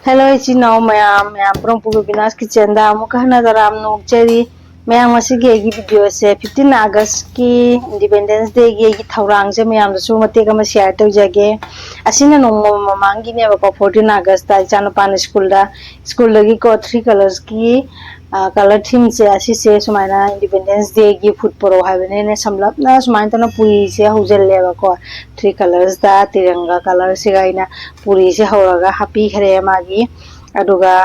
Hello ichinaw mayam prong Pilipinas kitchen da mo kahana daram no cheri mayam asigi egi video se 15 August ki Independence Day gi thawrang je mayam su mate ka ma share taw jage asina no mamang gi ne ba 14 August ta chanu pan school da gi ko 3 colors ki color theme se asi se sumaina Independence Day gi food poro habene ne samlap na sumaina tana puri se hujel le ba ko 3 colors da tiranga color se gaina puri se horaga happy khare magi aduga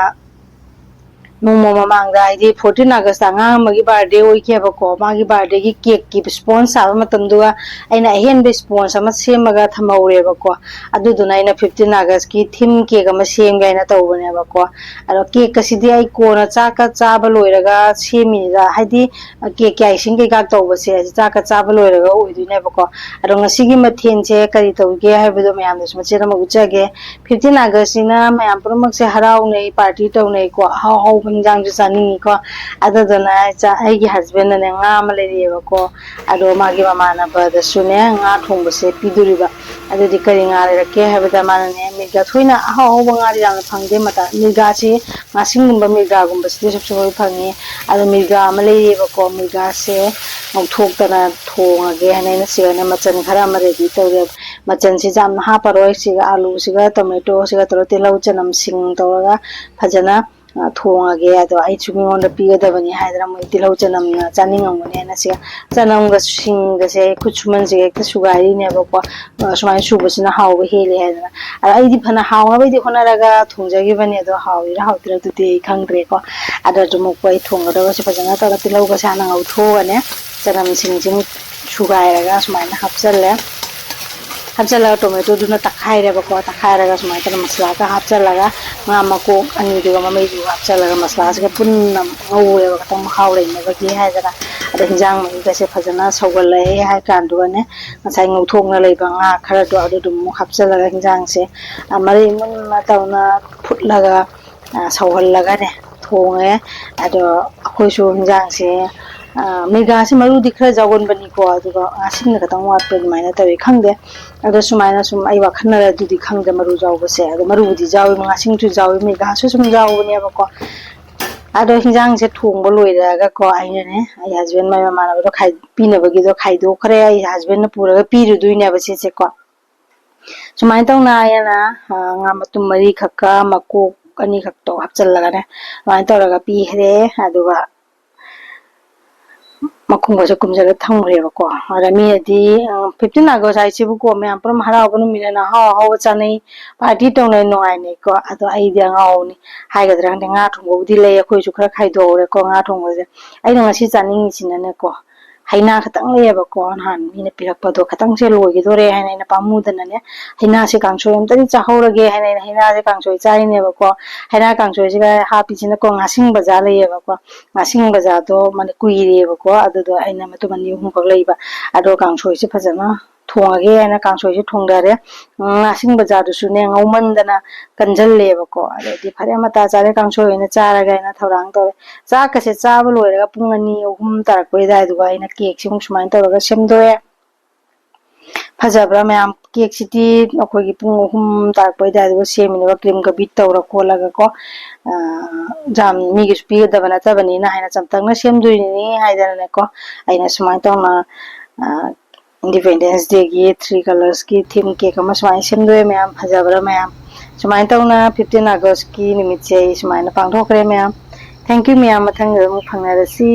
nungmo mamangda haidi 14 August anga magi birthday oike bako magi birthday gi cake ki sponsor aba matamduga aina ahen be sponsor ama semaga thamaure bako aduduna aina 15 August ki theme cake ama semga aina tawbane bako aro cake kasidi ai kona chaka chaba loiraga semi da haidi cake ai sing ga tawbase chaka chaba loiraga oiduine bako aro ngasigi mathense kari tawge haibedo mayam desma chera maguchage 15 August ina mayam promak se harau nei party taw nei ko how jang ju sani ko adadana cha ai gi husband ne nga ma le ri ko ado magi mama na ba da sune nga thong ba se piduri ba ado di kari nga le ke ha ba da mana ne mi ga thoina how nga ri yang phangde mata mi ga chi nga singum ba mi ga gum ba se sub sub phangi ado mi ga ma le ri ba ko mi ga se ngau thok ta na thong age ha ne se ne machan khara ma re di taw re machan si jam ha paroi si ga alu si ga tomato si ga tro te lau chanam sing taw ga phajana thongage ado ai chumi on da piga da bani haidra mo tilau chanam na chaning ngone na se chanam ga sing ga se kuchman je ek sugari ne ba ko smai su busina haw ba hele haidra ai di phana haw ba di khona raga thongjagi bani ado haw ira haw tira tu te khangre ko ada jumu ko ai thong da se phajana ta tilau ga sa na ngau tho ne chanam sing jing sugai raga smai na hapsal hapsala tomato duna takhai re bako takhai raga smai ta masala ka hapsala ga nga mako ani du ma mai du hapsala ga masala se punna ngau re ba ta khau re ne ba ki hai da ada hinjang mai ka se phajana sawgal lai hai kan du ne ngasai ngau thong na lai ba nga khara du adu du mu hapsala ga hinjang se amari mun na ta na phut la ga sawgal la ga ne thong e ado akhoi su hinjang se mega se maru dikhra jagon bani ko aduga asin na katang wat pe maina tawi khangde ado sumaina sum ai wa khanna ra dudi khangde maru jaw base ado maru di jawi ma sing tu jawi mega su sum jaw ne ba ko ado hinjang se thong bo loi ra ga ko ai ne ai husband mai ma na ba khai pi na ba gi do khai do khare ai husband na pura ga pi ru dui ne ba se ko sumaina tong na ya na nga matum mari khakka mako ani khak to hapchal laga ne mai to ra ga pi hre aduga makung ba kum jaga thang re ba ko ara mi di 15 August ai chibu ko me ampram hara ba nu mi na ha ha cha nei party tong nei no ai nei ko ado ai dia nga o ni hai ga drang nga thong bo di le khoi chu khara khai do re ko nga thong ba je ai nga si cha ning si na ne ko haina khatang le ba ko han mi ne pirak pa do khatang se loi gi do re hai na pa mu da na ne haina se kang so am tari cha ho ra ge hai na haina se kang so chai ne ba ko haina kang so ji ga ha pi chi na ko nga sing ba ja le ba ko nga sing ba ja do man kui re ba ko adu do ai na ma to man ni hum pa le ba ado kang so ji pha ja na thongage ai na kang so ji thong da re nga sing ba ja du su ne ngau man da na kanjal le ba ko ade di phare ma ta cha re kang so ina cha ra ga ina thorang to cha ka se cha ba loi ra pung ani hum tarak poi da du ga ina cake sing sumain to ra sem do e phajabra mayam cake city akoi gi pung hum tarak poi da du sem ni ba cream ka bit to ra ko la ga ko jam mi gi spi da bana ta bani na haina chamtang na sem du ni hai da ne ko aina sumain to na Independence Day gi 3 colors ki theme cake ama sumain sem do e mayam phajabra mayam sumain to na 15 August ki nimit che sumain na pang thok re mayam thank you mayam mathang mu phangna ra si